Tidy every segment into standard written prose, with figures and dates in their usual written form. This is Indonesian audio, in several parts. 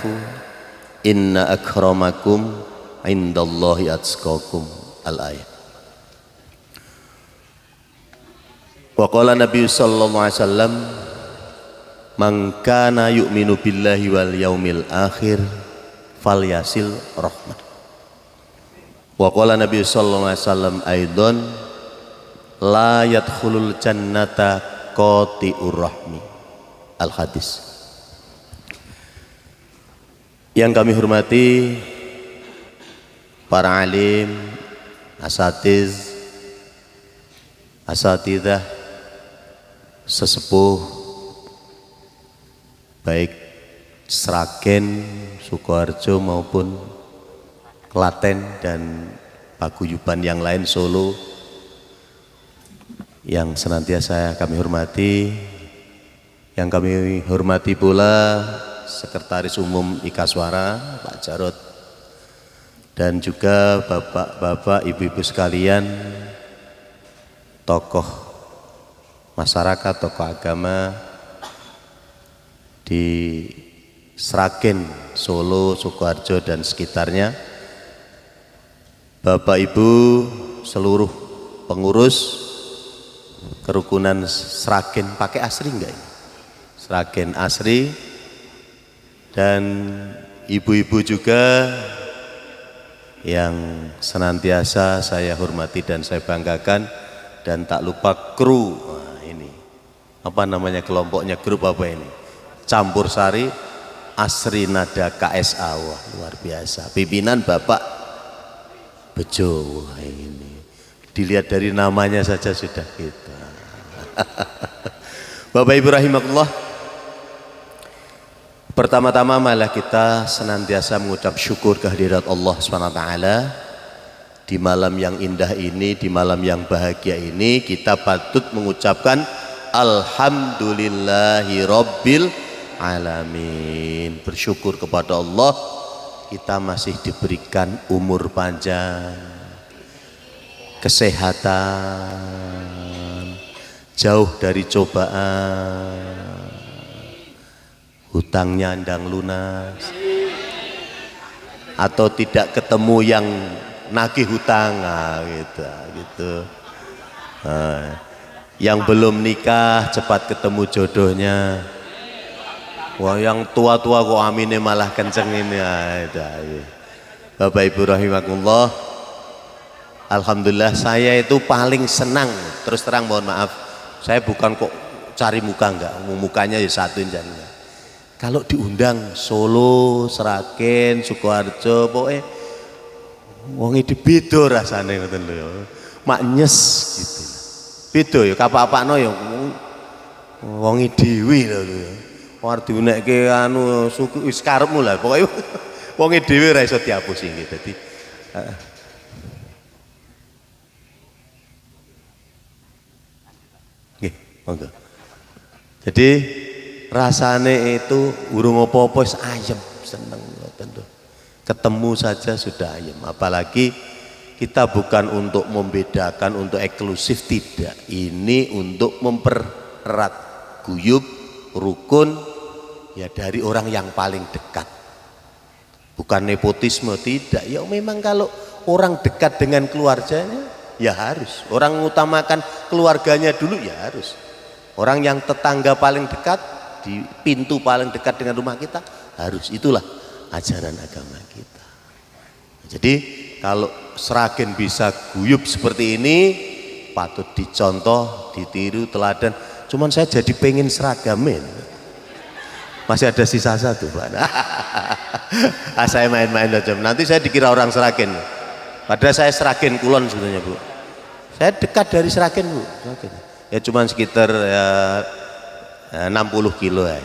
ta'arafu inna akramakum indallahi atqakum. Al-ayat. Wa qala Nabi sallallahu alaihi wasallam man kana yu'minu billahi wal yaumil akhir falyasil rahmah. Wa qala Nabi sallallahu alaihi wasallam aidan la yadkhulul jannata qati'ur rahmi. Al-hadis. Yang kami hormati para alim, asatidzah, sesepuh baik Sragen, Sukoharjo maupun Klaten dan paguyuban yang lain Solo yang senantiasa kami hormati, yang kami hormati pula Sekretaris Umum Ikaswara Pak Jarod, dan juga bapak-bapak, ibu-ibu sekalian, tokoh masyarakat, tokoh agama di Sragen, Solo, Sukoharjo dan sekitarnya, bapak ibu seluruh pengurus kerukunan Sragen, pakai asri enggak ini? Sragen asri, dan ibu-ibu juga yang senantiasa saya hormati dan saya banggakan, dan tak lupa kru. Nah, ini apa namanya kelompoknya, grup apa ini? Campur Sari Asri Nada KSA. Wah, luar biasa. Pimpinan Bapak Bejo. Wah, ini dilihat dari namanya saja sudah kita. Bapak Ibu rahimakumullah, pertama-tama malah kita senantiasa mengucap syukur kehadirat Allah SWT. Di malam yang indah ini, di malam yang bahagia ini, kita patut mengucapkan alhamdulillahi rabbil alamin. Bersyukur kepada Allah kita masih diberikan umur panjang, kesehatan, jauh dari cobaan, hutangnya ndang lunas, atau tidak ketemu yang nagih hutang, gitu. Yang belum nikah cepat ketemu jodohnya. Wah, yang tua-tua kok aminnya malah kenceng ini. Bapak Ibu rahimakumullah, alhamdulillah saya itu paling senang, terus terang mohon maaf, saya bukan kok cari muka, enggak, mukanya ya satu enggak. Kalau diundang Solo, Sragen, Sukoharjo, pokoknya wong iki beda rasane ngoten lho. Mak nyes gitu. Beda ya kapak-kapakno ya wong iki dhewe lho. Ora diunekke anu suku wis karepmu lah, pokoke wong iki dhewe ora iso diapusi nggih. Dadi nggih, monggo. Jadi rasane itu urung apa-apa wis ayem, seneng ngoten lho. Ketemu saja sudah ayem, apalagi kita bukan untuk membedakan, untuk eksklusif, tidak. Ini untuk mempererat guyub, rukun, ya dari orang yang paling dekat. Bukan nepotisme, tidak. Ya memang kalau orang dekat dengan keluarganya, ya harus. Orang mengutamakan keluarganya dulu, ya harus. Orang yang tetangga paling dekat, di pintu paling dekat dengan rumah kita, harus. Itulah ajaran agama kita. Jadi kalau Sragen bisa guyub seperti ini, patut dicontoh, ditiru, teladan. Cuman saya jadi pengen seragamin. Masih ada sisa satu, Pak. Saya main-main aja. Nanti saya dikira orang Sragen. Padahal saya Sragen Kulon sebenarnya, Bu. Saya dekat dari Sragen, Bu. Sragen. Ya cuman sekitar 60 kilo ya.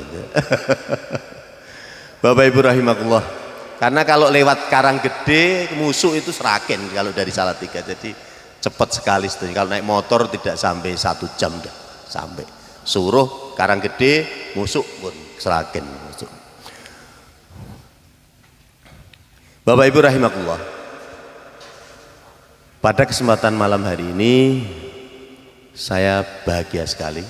Bapak Ibu rahimakumullah. Karena kalau lewat Karanggede, Musuh itu Sragen kalau dari Salatiga. Jadi cepat sekali sebetulnya. Kalau naik motor tidak sampai 1 jam dah sampai. Suruh Karanggede, Musuh pun Sragen. Musuh. Bapak Ibu rahimakumullah. Pada kesempatan malam hari ini saya bahagia sekali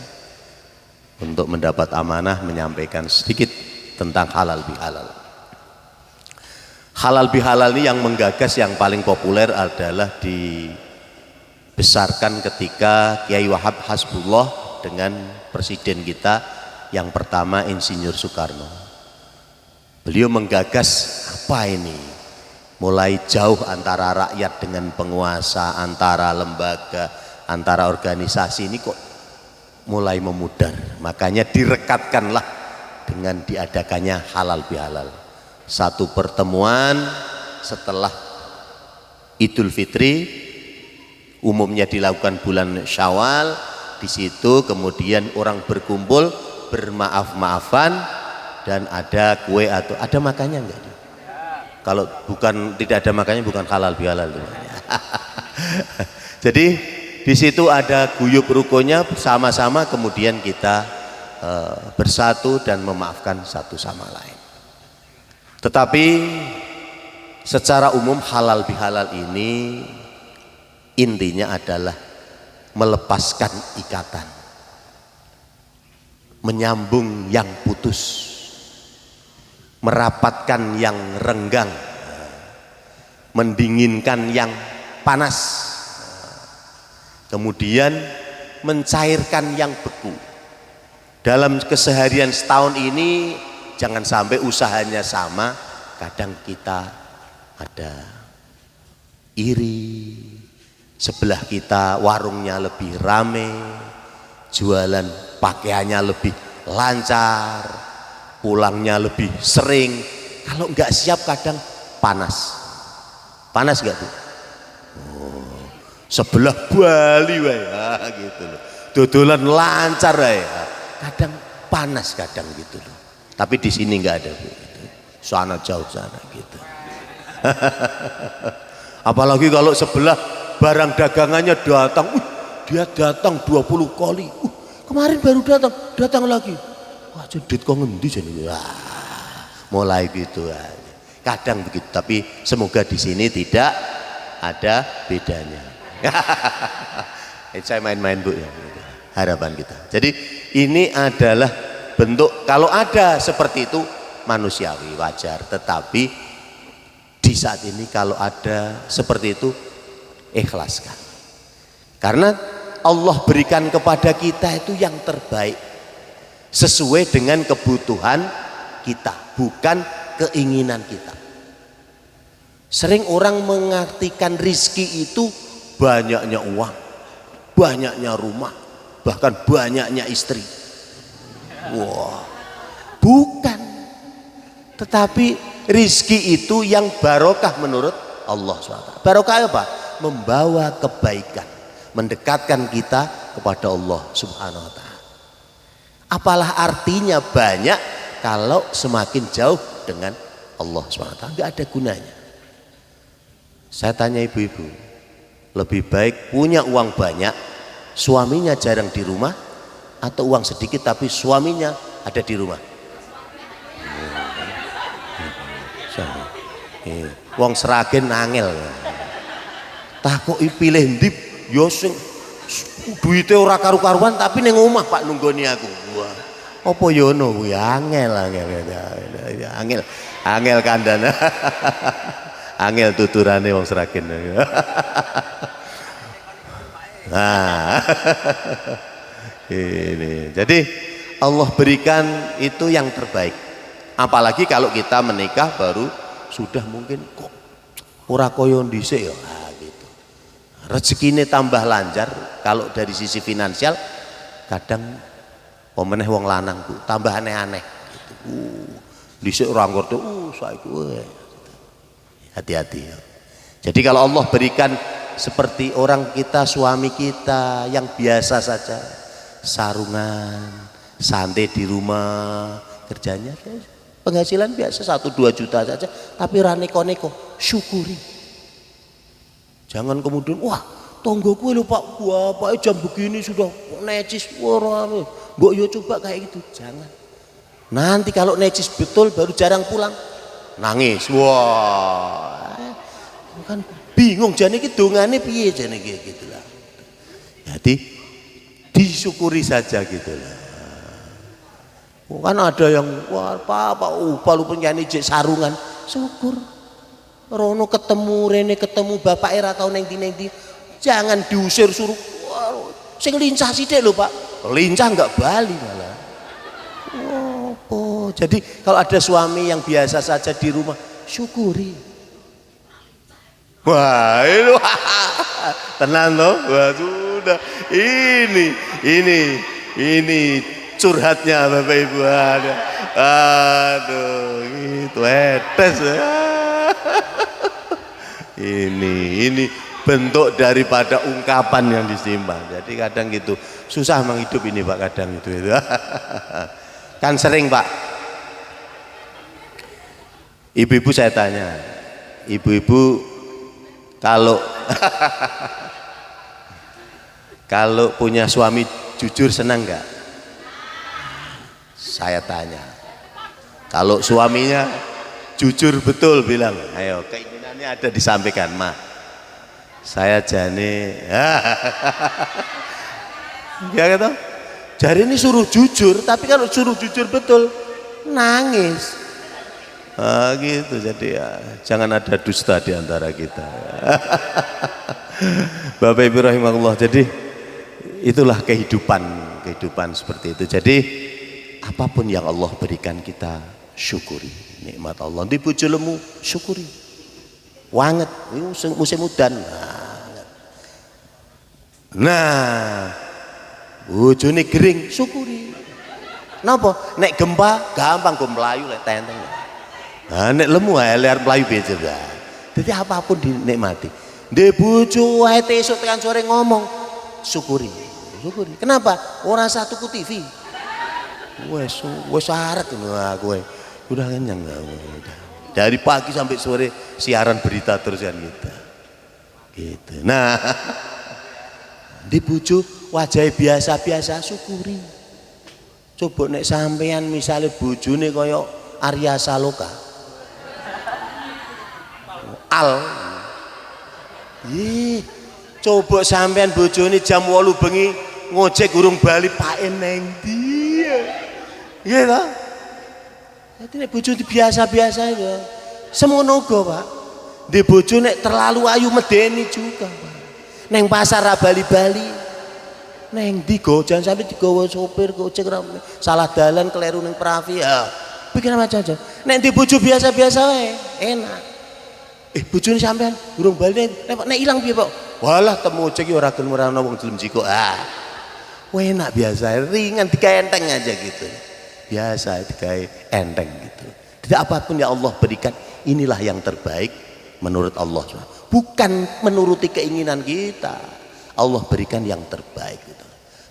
untuk mendapat amanah menyampaikan sedikit tentang halal bihalal. Halal bihalal ini yang menggagas yang paling populer adalah dibesarkan ketika Kiai Wahab Hasbullah dengan presiden kita yang pertama Insinyur Soekarno. Beliau menggagas apa ini? Mulai jauh antara rakyat dengan penguasa, antara lembaga, antara organisasi ini kok mulai memudar. Makanya direkatkanlah dengan diadakannya halal bihalal. Satu pertemuan setelah Idul Fitri, umumnya dilakukan bulan Syawal. Di situ kemudian orang berkumpul bermaaf-maafan dan ada kue atau ada makannya enggak? Kalau bukan tidak ada makannya bukan halal bihalal. Jadi di situ ada guyub rukunnya sama-sama kemudian kita bersatu dan memaafkan satu sama lain. Tetapi secara umum halal bihalal ini intinya adalah melepaskan ikatan, menyambung yang putus, merapatkan yang renggang, mendinginkan yang panas, kemudian mencairkan yang beku. Dalam keseharian setahun ini jangan sampai usahanya sama, kadang kita ada iri, sebelah kita warungnya lebih rame, jualan pakaiannya lebih lancar, pulangnya lebih sering. Kalau enggak siap kadang panas. Panas enggak tuh? Oh, sebelah Bali wae gitu loh. Dodolan lancar wae. Kadang panas kadang gitu loh. Tapi di sini enggak ada gitu. Sana jauh sana gitu. Apalagi kalau sebelah barang dagangannya datang, dia datang 20 kali. Kemarin baru datang lagi. Wah, cedit kok ngendi jane. Wah, mulai gitu aja. Kadang begitu, tapi semoga di sini tidak ada bedanya. Saya main-main Bu ya. Harapan kita. Jadi ini adalah bentuk, kalau ada seperti itu manusiawi, wajar, tetapi di saat ini kalau ada seperti itu ikhlaskan. Karena Allah berikan kepada kita itu yang terbaik sesuai dengan kebutuhan kita, bukan keinginan kita. Sering orang mengartikan rizki itu banyaknya uang, banyaknya rumah, bahkan banyaknya istri. Wah, bukan. Tetapi rizki itu yang barokah menurut Allah SWT. Barokah apa? Membawa kebaikan, mendekatkan kita kepada Allah Subhanahu wa Ta'ala. Apalah artinya banyak kalau semakin jauh dengan Allah Subhanahu wa Ta'ala, enggak ada gunanya. Saya tanya ibu-ibu, lebih baik punya uang banyak, suaminya jarang di rumah, atau uang sedikit tapi suaminya ada di rumah? Wong Seragen angel. Takoki pilih ndi yo sing duwite ora karu-karuan tapi ning omah Pak nunggoni aku. Wah, apa yo ngono kuwi angel kandhane. Angel tuturane wong Seragen. Nah. Ini. Jadi Allah berikan itu yang terbaik. Apalagi kalau kita menikah baru sudah mungkin kok ora koyo dhisik ya. Gitu. Rezekine tambah lancar kalau dari sisi finansial, kadang pemeneh wong lanang Bu tambah aneh-aneh gitu. Dhisik ora ngerti saiki hati-hati ya. Jadi kalau Allah berikan seperti orang kita, suami kita yang biasa saja, sarungan, santai di rumah, kerjanya penghasilan biasa 1-2 juta saja, tapi ra neko-neko, syukuri. Jangan kemudian wah tonggoku lho Pak, bapaknya jam begini sudah necis, wah mbok yo coba kayak gitu. Jangan. Nanti kalau necis betul baru jarang pulang, nangis. Wah, kan bingung jane iki dongane piye jane gitu lah. Jadi disyukuri saja gitu lah. Kan ada yang wah Pak lupa nyanyi sarungan, syukur. rono ketemu rene ketemu bapak era tau neng di jangan diusir suruh sing lincah sithik lho Pak, lincah nggak bali malah. Oh, jadi kalau ada suami yang biasa saja di rumah syukuri. Wah itu tenang loh, wah sudah ini curhatnya Bapak Ibu ada. Aduh gitu etes ya. Ini bentuk daripada ungkapan yang disimpan. Jadi kadang gitu susah menghidup ini Pak, kadang itu kan sering Pak, ibu-ibu saya tanya, ibu-ibu kalau kalau punya suami jujur senang nggak? Saya tanya, kalau suaminya jujur betul bilang, ayo keinginannya ada disampaikan, Ma. Saya jane, ya gitu. Jari ini suruh jujur, tapi kalau suruh jujur betul nangis. Gitu, jadi ya jangan ada dusta di antara kita. Bapak Ibu rahimahullah, jadi itulah kehidupan seperti itu. Jadi apapun yang Allah berikan kita syukuri nikmat Allah. Di bojo lemu syukuri. Wanget, ini musim udan. Nah, bojone gering syukuri. Napa? Nek gempa gampang go mlayu lek tenteng. Nah, nek lemu ae liar mlayu biasa. Jadi apapun dinikmati. Ndek bojo wae esuk tekan sore ngomong syukuri. Syukuri. Kenapa? Ora usah tuku TV. Wes syarat ngono kowe. Udah kenyang udah. Dari pagi sampai sore siaran berita terus kan gitu. Nah, di bojo wajah biasa-biasa syukuri. Coba nek sampean misalnya bojone kaya Arya Saloka. Coba sampean bojone jam 8 bengi ngojek urung bali Pak neng ndi. Iya ta? Jadi nek bojo biasa-biasa itu semono uga Pak. Di bojo nek terlalu ayu medeni juga Pak. Neng pasar ra bali-bali. Neng ndi go jangan sampai digawa sopir gojek salah dalan keliru ning pravi ya. Bikin macam-macam. Nek di bojo biasa-biasa wae enak. Bojone sampean urung bali nek ilang piye Pak? Walah temu ojek iki ora gelem ora ana wong gelem jiko. Enak biasa, ringan digawe enteng aja gitu. Biasa digawe enteng gitu. Tidak apapun yang Allah berikan inilah yang terbaik menurut Allah. Bukan menuruti keinginan kita. Allah berikan yang terbaik gitu.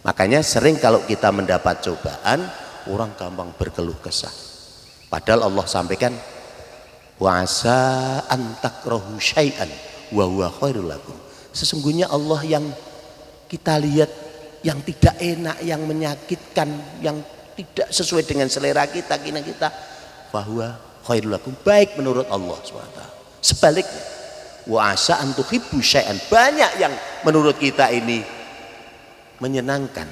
Makanya sering kalau kita mendapat cobaan orang gampang berkeluh kesah. Padahal Allah sampaikan wa asa antakrahu syai'an wa huwa khairul lakum. Sesungguhnya Allah yang kita lihat yang tidak enak, yang menyakitkan, yang tidak sesuai dengan selera kita, bahwa khairul lakum, baik menurut Allah SWT. Sebaliknya, wa asa an tuhibbu syai'an, banyak yang menurut kita ini menyenangkan,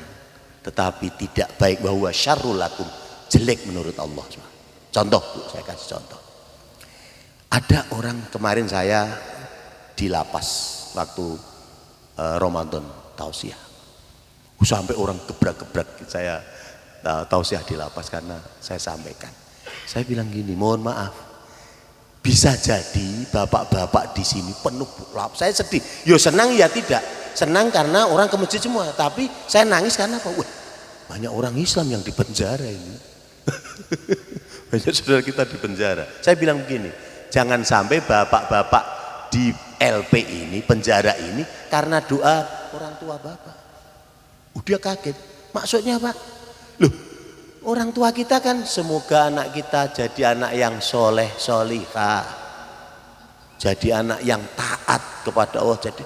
tetapi tidak baik, bahwa syarrul lakum, jelek menurut Allah SWT. Contoh, saya kasih contoh. Ada orang kemarin saya di lapas waktu Ramadan tausiah. Sampai orang gebrak-gebrak saya tausiah di lapas karena saya sampaikan. Saya bilang gini, mohon maaf, bisa jadi bapak-bapak di sini penuh lapas. Saya sedih. Yo senang ya tidak. Senang karena orang ke masjid semua. Tapi saya nangis karena apa? Wah, banyak orang Islam yang di penjara ini. Banyak saudara kita di penjara. Saya bilang begini, jangan sampai bapak-bapak di LP ini, penjara ini karena doa orang tua bapak. Udah kaget, maksudnya Pak? Loh, orang tua kita kan semoga anak kita jadi anak yang soleh, solihah, jadi anak yang taat kepada Allah. Jadi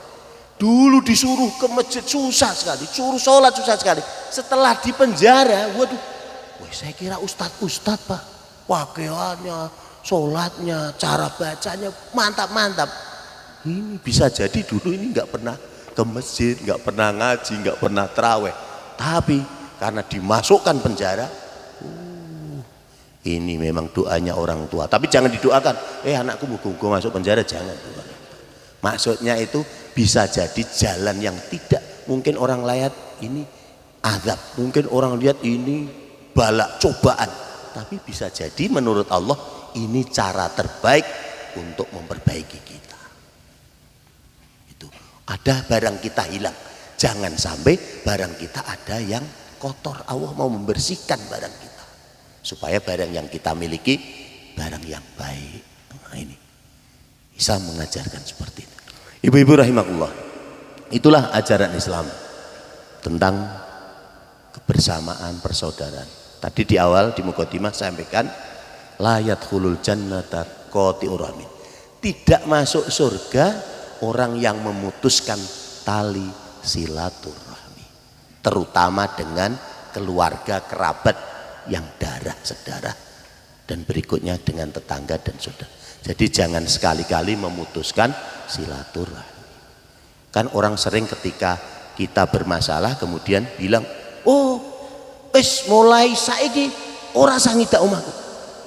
dulu disuruh ke masjid susah sekali, suruh sholat susah sekali. Setelah di penjara, waduh, saya kira ustadz Pak, pakaiannya, sholatnya, cara bacanya mantap-mantap. Ini bisa jadi dulu ini nggak pernah ke masjid, nggak pernah ngaji, nggak pernah terawih, tapi karena dimasukkan penjara, Ini memang doanya orang tua, tapi jangan didoakan anakku muga-muga masuk penjara, jangan. Maksudnya itu bisa jadi jalan yang tidak mungkin orang lihat ini azab, mungkin orang lihat ini bala cobaan, tapi bisa jadi menurut Allah ini cara terbaik untuk memperbaiki kita. Itu ada barang kita hilang, jangan sampai barang kita ada yang kotor. Allah mau membersihkan barang kita supaya barang yang kita miliki barang yang baik. Nah, ini Islam mengajarkan seperti itu. Ibu-ibu rahimakumullah, itulah ajaran Islam tentang kebersamaan, persaudaraan. Tadi di awal di Muqaddimah saya sampaikan la yadkhulul jannata qati'ur rahim. Tidak masuk surga orang yang memutuskan tali silaturahmi, terutama dengan keluarga kerabat yang darah sedarah, dan berikutnya dengan tetangga dan saudara. Jadi jangan sekali-kali memutuskan silaturahmi. Kan orang sering ketika kita bermasalah kemudian bilang, mulai saiki ora sah ngidak omahku.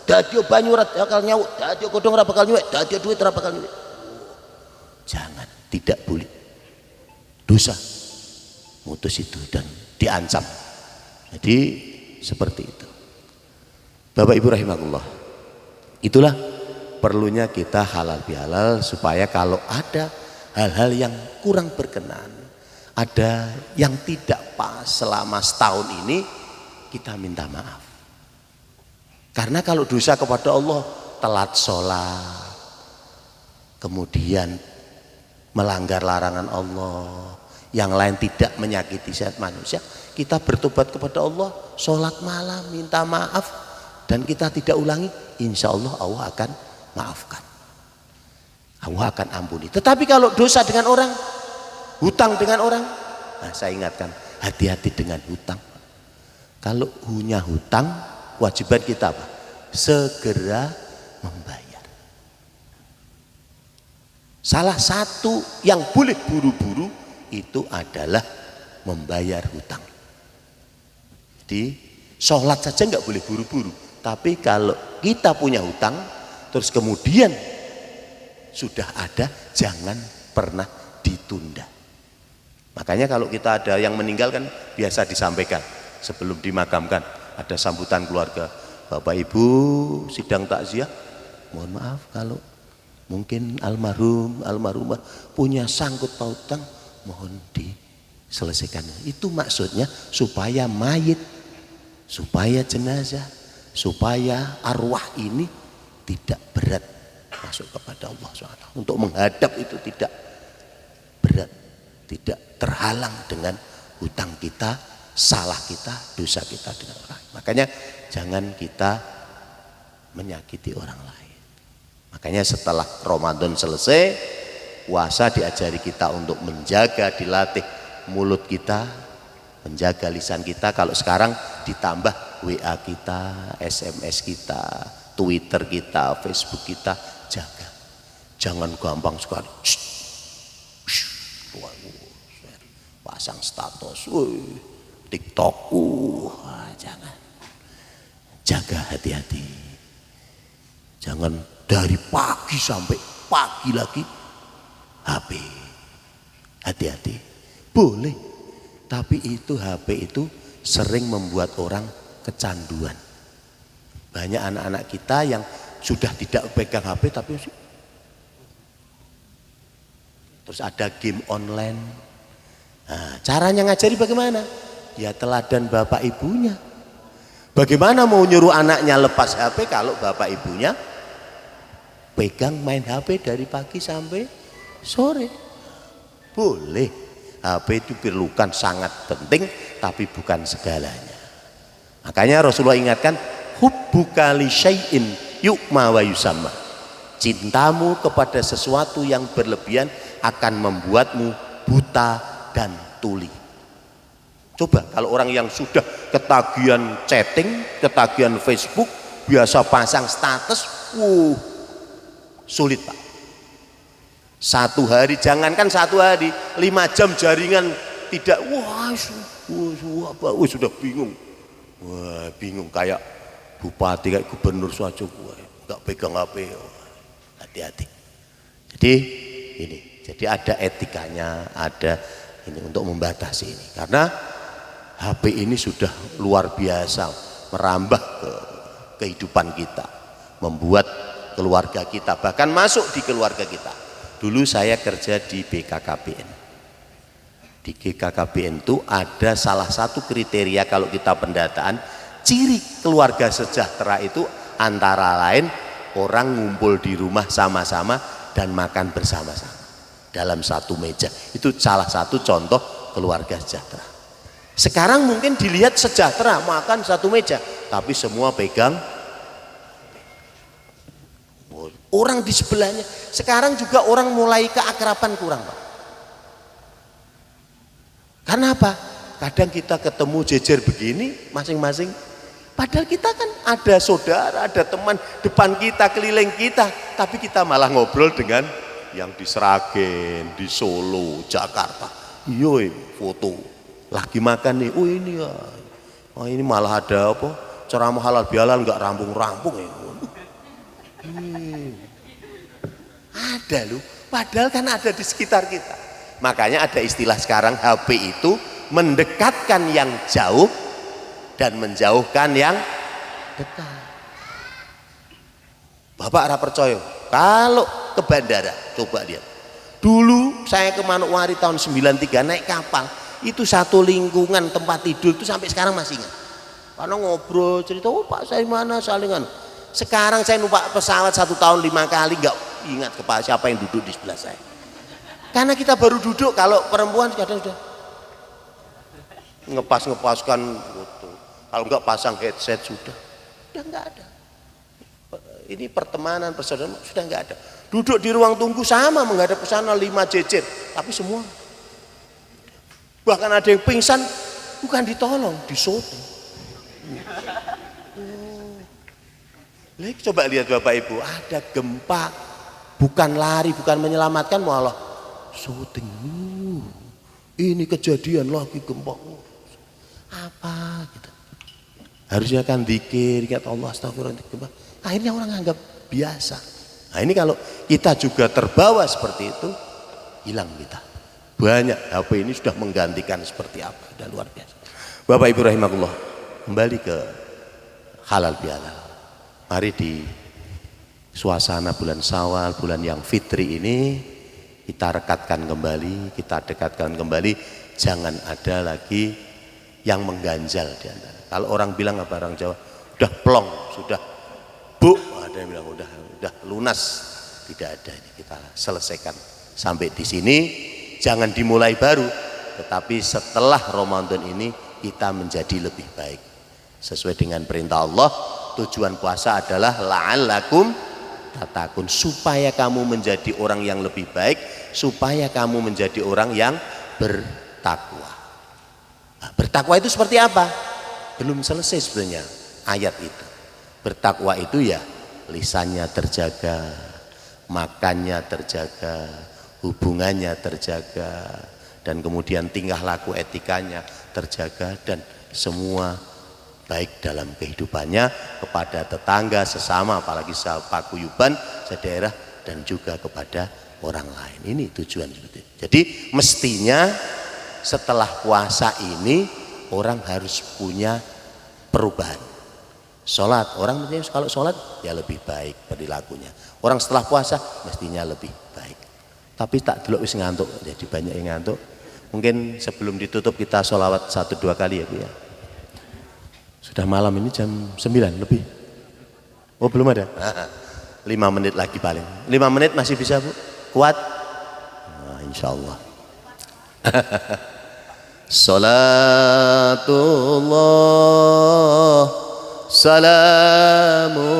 Dadi banyu ora bakal nyawuk, dadi godhong ora bakal nyuwek, dadi duit ora bakal nyuwek. Jangan, tidak boleh. Dosa. Mutus itu dan diancam. Jadi seperti itu. Bapak Ibu rahimakumullah. Itulah perlunya kita halal bihalal supaya kalau ada hal-hal yang kurang berkenan, ada yang tidak pas selama setahun ini, kita minta maaf. Karena kalau dosa kepada Allah, telat sholat, kemudian melanggar larangan Allah, yang lain tidak menyakiti sehat manusia, kita bertobat kepada Allah, sholat malam, minta maaf, dan kita tidak ulangi, insya Allah Allah akan maafkan, Allah akan ampuni. Tetapi kalau dosa dengan orang, hutang dengan orang, nah saya ingatkan, hati-hati dengan hutang. Kalau punya hutang, kewajiban kita apa? Segera membayar. Salah satu yang boleh buru-buru itu adalah membayar hutang. Jadi sholat saja nggak boleh buru-buru. Tapi kalau kita punya hutang, terus kemudian sudah ada, jangan pernah ditunda. Makanya kalau kita ada yang meninggal kan biasa disampaikan sebelum dimakamkan, ada sambutan keluarga, Bapak Ibu sidang takziah, mohon maaf kalau mungkin almarhumah punya sangkut pautang, mohon diselesaikan. Itu maksudnya supaya mayit, supaya jenazah, supaya arwah ini tidak berat masuk kepada Allah SWT. Untuk menghadap itu tidak berat, tidak terhalang dengan hutang kita, salah kita, dosa kita dengan orang. Makanya jangan kita menyakiti orang lain. Makanya setelah Ramadan selesai, puasa diajari kita untuk menjaga, dilatih mulut kita, menjaga lisan kita. Kalau sekarang ditambah WA kita, SMS kita, Twitter kita, Facebook kita, jaga. Jangan gampang sekali pasang status, TikTok, jangan. Jaga, hati-hati. Jangan dari pagi sampai pagi lagi HP. Hati-hati. Boleh, tapi itu HP itu sering membuat orang kecanduan. Banyak anak-anak kita yang sudah tidak pegang HP tapi terus ada game online. Nah, caranya ngajari bagaimana? Ya teladan bapak ibunya. Bagaimana mau nyuruh anaknya lepas HP kalau bapak ibunya pegang main HP dari pagi sampai sore? Boleh. HP itu perlukan, sangat penting, tapi bukan segalanya. Makanya Rasulullah ingatkan, hubbuka li syai'in yu'ma wa yusamma. Cintamu kepada sesuatu yang berlebihan akan membuatmu buta dan tuli. Coba kalau orang yang sudah ketagihan chatting, ketagihan Facebook, biasa pasang status, sulit Pak. Satu hari, jangankan satu hari, 5 jam jaringan tidak, sudah bingung. Wah, bingung kayak bupati, kayak gubernur saja nggak pegang HP. Hati-hati. Jadi ini, jadi ada etikanya, ada ini untuk membatasi ini. Karena HP ini sudah luar biasa merambah ke kehidupan kita, membuat keluarga kita, bahkan masuk di keluarga kita. Dulu saya kerja di BKKBN. Di BKKBN itu ada salah satu kriteria kalau kita pendataan, ciri keluarga sejahtera itu antara lain orang ngumpul di rumah sama-sama dan makan bersama-sama dalam satu meja. Itu salah satu contoh keluarga sejahtera. Sekarang mungkin dilihat sejahtera, makan satu meja, tapi semua pegang orang di sebelahnya. Sekarang juga orang mulai keakraban kurang, Pak. Karena apa? Kadang kita ketemu jejer begini masing-masing, padahal kita kan ada saudara, ada teman depan kita, keliling kita, tapi kita malah ngobrol dengan yang di Sragen, di Solo, Jakarta. Iya, foto lagi makan nih. Oh ini ya, oh ini malah ada apa? Ceramah halal bihalal nggak rampung-rampung ya. Ada loh, padahal kan ada di sekitar kita. Makanya ada istilah sekarang, HP itu mendekatkan yang jauh dan menjauhkan yang dekat. Bapak ora percaya, kalau ke bandara coba lihat. Dulu saya ke Manokwari tahun 93 naik kapal, itu satu lingkungan tempat tidur itu sampai sekarang masih ingat. Karena ngobrol cerita, oh Pak saya mana salingan. Sekarang saya numpak pesawat 1 tahun 5 kali nggak ingat kepala siapa yang duduk di sebelah saya. Karena kita baru duduk, kalau perempuan kadang sudah ngepaskan foto. Kalau nggak pasang headset sudah nggak ada. Ini pertemanan, persaudaraan sudah nggak ada. Duduk di ruang tunggu sama menghadap ke sana 5 jejer, tapi semua. Bahkan ada yang pingsan, bukan ditolong, disoto. Coba lihat Bapak Ibu, ada gempa, bukan lari, bukan menyelamatkan, malah syuting. Ini kejadian lagi gempa. Apa gitu? Harusnya kan zikir, ingat Allah, astagfirullah, gempa. Akhirnya orang anggap biasa. Nah ini kalau kita juga terbawa seperti itu, hilang kita. Banyak HP ini sudah menggantikan seperti apa, sudah luar biasa. Bapak Ibu rahimakumullah, kembali ke halal bihalal. Mari di suasana bulan Syawal, bulan yang fitri ini, kita rekatkan kembali, kita dekatkan kembali, jangan ada lagi yang mengganjal di antara. Kalau orang bilang apa, orang Jawa, udah plong, sudah bu, ada yang bilang udah lunas, tidak ada. Ini kita selesaikan sampai di sini, jangan dimulai baru, tetapi setelah Ramadan ini kita menjadi lebih baik sesuai dengan perintah Allah. Tujuan puasa adalah la'allakum tattaqun, supaya kamu menjadi orang yang lebih baik, supaya kamu menjadi orang yang bertakwa. Nah, bertakwa itu seperti apa? Belum selesai sebenarnya ayat itu. Bertakwa itu ya lisannya terjaga, makannya terjaga, hubungannya terjaga, dan kemudian tingkah laku etikanya terjaga, dan semua baik dalam kehidupannya kepada tetangga, sesama, apalagi sepaguyuban, sedaerah, dan juga kepada orang lain. Ini tujuan seperti itu. Jadi mestinya setelah puasa ini orang harus punya perubahan. Sholat, orang mestinya kalau sholat ya lebih baik perilakunya. Orang setelah puasa mestinya lebih baik. Tapi tak delok wis ngantuk, jadi banyak yang ngantuk. Mungkin sebelum ditutup kita sholawat 1-2 kali ya Bu ya. Sudah malam ini jam 9 lebih. Oh belum ada? 5 menit lagi paling. 5 menit masih bisa Bu? Kuat? Nah, insya Allah. Salatullah, salamullah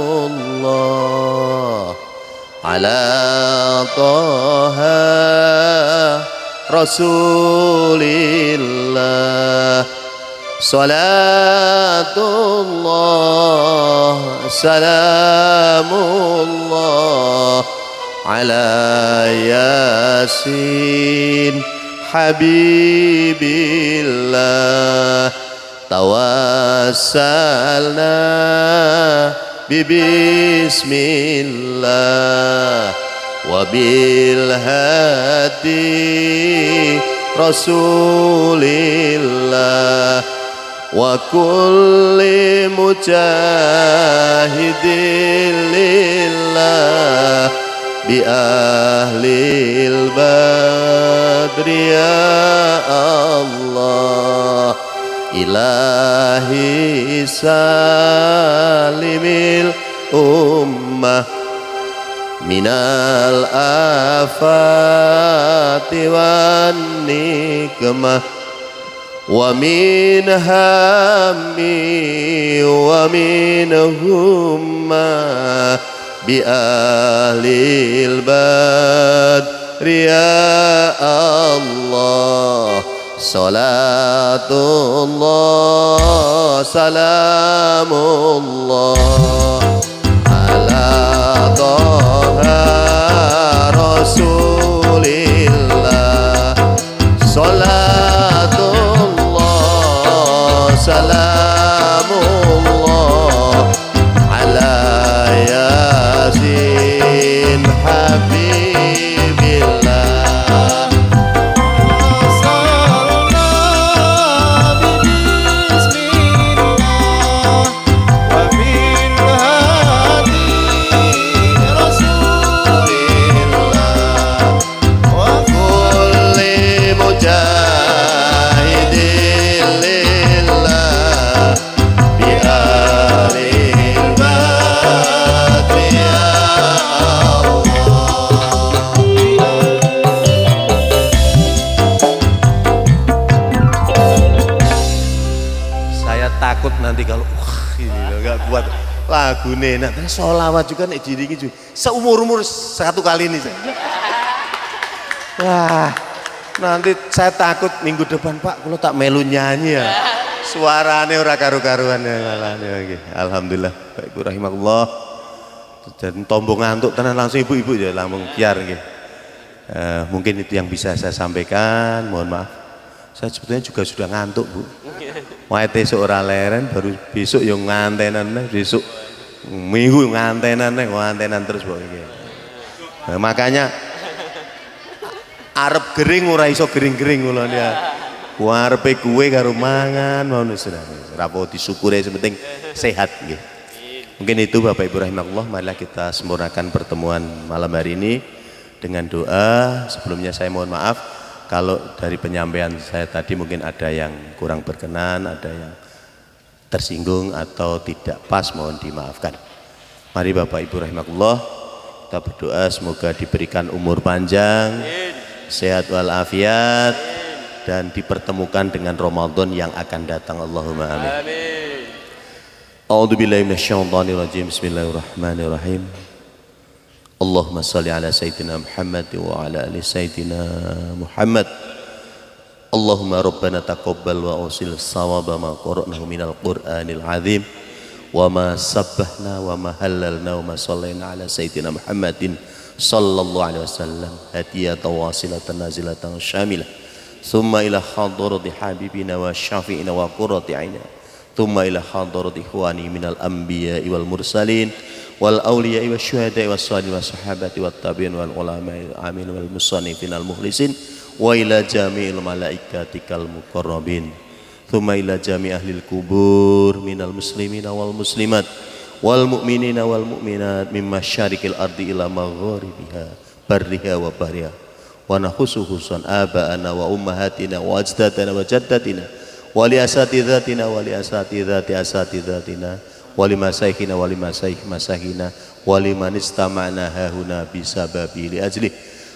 ala Taha Rasulillah. Salatullah, salamullah ala Yasin Habibillah tawassalna bismillah wa bil hadi rasulillah wa kulli mujahidin lillah bi ahlil badri ya Allah ilahi salimil ummah minal afati wan nikmah wa min hammi wa min hummah bi ahlil badri ya Allah salatullah salamullah ala toha rasulillah salatullah salamullah ala yasin habibillah nanti kalau ini nggak kuat lagu nenak sholawat juga nek diringi juga seumur-umur satu kali ini saya. Wah nanti saya takut minggu depan Pak kalau tak melu nyanyi ya suaranya ora karu-karuan ya. Alhamdulillah Pak Ibu rahimahullah dan tombong ngantuk tenan langsung ibu-ibu ya langsung biar mungkin itu yang bisa saya sampaikan, mohon maaf saya sebetulnya juga sudah ngantuk Bu. Wae esuk ora leren baru besok yo ngantenan besok minggu ngantenan terus pokoke. Nah, makanya arep gering ora iso gering-gering ngono ya. Ku arepe kuwe karo mangan ngono sudah. Ora apa disyukuri sepenting sehat nggih. Mungkin itu Bapak Ibu rahimakumullah, marilah kita sempurnakan pertemuan malam hari ini dengan doa. Sebelumnya saya mohon maaf kalau dari penyampaian saya tadi mungkin ada yang kurang berkenan, ada yang tersinggung atau tidak pas, mohon dimaafkan. Mari Bapak Ibu rahimakumullah, kita berdoa semoga diberikan umur panjang, sehat walafiat, dan dipertemukan dengan Ramadan yang akan datang. Allahumma amin. A'udzubillahi minasyaitonirrajim. Bismillahirrahmanirrahim. Allahumma salli ala sayyidina Muhammad wa ala ali sayyidina Muhammad. Allahumma rabbana taqabbal wa usil sawaba ma qara'nahu minal qur'anil azim wa ma sabbahna wa ma halalna wa ma sallayna ala sayyidina Muhammadin sallallahu alaihi wasallam hadiyatan wasilatan nazilatan syamilah thumma ila hadrati habibina wa syafi'ina wa qurrati aina thumma ila hadrati ikhwani minal anbiya'i wal mursalin wal awliya'i wa syuhada'i wa salihin wa sahabati wa tabi'in wal ulama'i amin wal musannifin al mukhlisin wa ila jami'il malaikatikal muqarrabin thumma ila jami' ahlil kubur minal muslimina wal muslimat wal mu'minina wal mu'minat mimma syarikil ardi ila magharibiha barriha wa bahriha wa nakhusuhusan aba'ana wa ummahatina wa ajdadana wa jaddatina wa li asatidatina wa li asatidati asatidatina wali masaihina wali masaih masahina wali manistama'na hahuna bisababi li ajli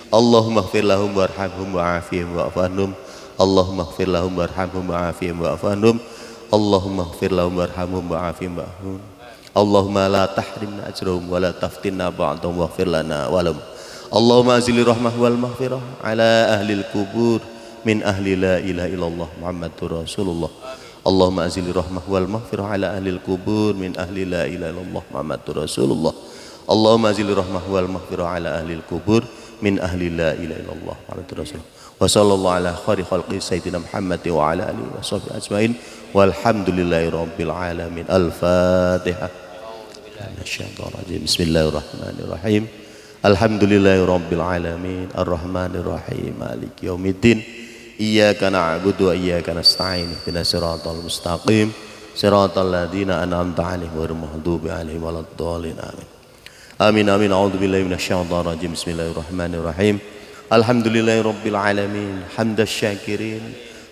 Allahumma ighfir lahum warhamhum wa'afihim wa'afanhum Allahumma ighfir lahum warhamhum wa'afihim wa'afanhum Allahumma ighfir lahum warhamhum wa'afihim wa'afanhum Allahumma la tahrimna ajrahum wa la taftinna ba'dahum waghfir lana walahum Allahumma azili rahmah wal maghfirah ala ahlil kubur min ahli la ilaha illallah Muhammadur Rasulullah Allahumma azili rahmah wal maghfirah ala ahlil kubur min ahli la ilaha illallah Muhammadur Rasulullah Allahumma azili rahmah wal maghfirah ala ahlil kubur min ahli la ilaha illallah Muhammadur Rasulullah Wa sallallahu ala khairi khalqi sayyidina Muhammad wa ala alihi wa sahbihi ajmain. Walhamdulillahi rabbil alamin. Al-Fatihah. Bismillahirrahmanirrahim. Alhamdulillahi rabbil alamin. Ar-Rahmanir Rahim. Maliki yaumiddin. Iyyaka na'budu wa iyyaka nasta'in. Ihdinas siratal mustaqim. Siratal ladzina an'amta 'alaihim ghairil maghdubi 'alaihim waladdallin. Amin. Amin amin. A'udzubillahi minasyaitonir rajim. Bismillahirrahmanirrahim. Alhamdulillahi rabbil alamin. Hamdasy syakirin,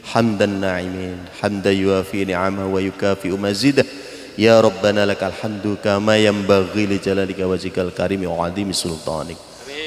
hamdan na'imin, hamdan yuafi ni'amahu wa yukafi'u mazidah. Ya Rabbana lakal hamdu kama yanbaghi li jalalika wajhikal karim wa 'azimi sultanik.